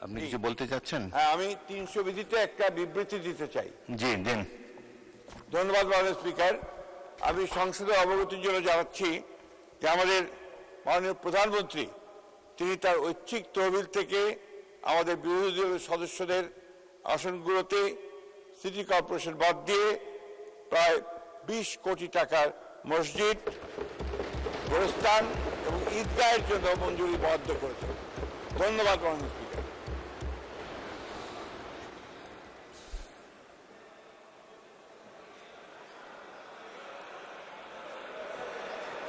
আপনি কিছু বলতে চাচ্ছেন? হ্যাঁ, আমি 300 বিধিতে একটা বিবৃতি দিতে চাই। জি দিন। ধন্যবাদ মাননীয় স্পিকার। আমি সংসদে অবগতির জন্য জানাচ্ছি যে আমাদের মাননীয় প্রধানমন্ত্রী তিনি তার ঐচ্ছিক তহবিল থেকে আমাদের বিরোধী দলের সদস্যদের আসনগুলোতে সিটি কর্পোরেশন বাদ দিয়ে প্রায় 20 কোটি টাকার মসজিদ, গোরস্থান এবং ঈদগাহের জন্য মঞ্জুরি বরাদ্দ করেছেন। ধন্যবাদ মাননীয় স্পিকার।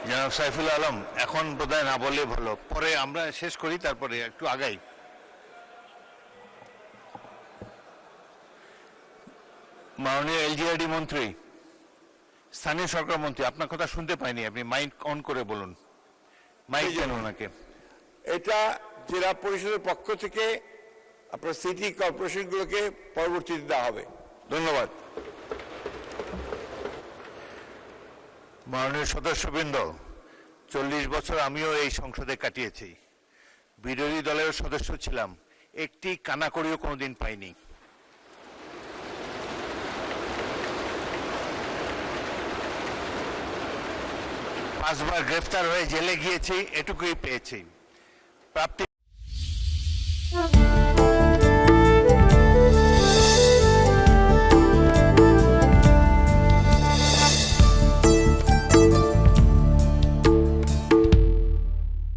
জনাব সাইফুল আলম, এখন বোধহয় না বললে ভালো, পরে আমরা শেষ করি, তারপরে একটু আগাই। মাননীয় এলজিআরডি মন্ত্রী, স্থানীয় সরকার মন্ত্রী, আপনার কথা শুনতে পাইনি, আপনি মাইক অন করে বলুন। মাইক দেন ওনাকে। এটা জেলা পরিষদের পক্ষ থেকে আপনার সিটি কর্পোরেশনগুলোকে পরবর্তীতে দেওয়া হবে। ধন্যবাদ। মাননীয় সদস্যবৃন্দ, 40 বছর আমিও এই সংসদে কাটিয়েছি, বিরোধী দলের সদস্য ছিলাম, একটি কানাকড়িও কোনোদিন পাইনি। পাঁচবার গ্রেফতার হয়ে জেলে গিয়েছি, এটুকুই পেয়েছি। প্রাপ্তি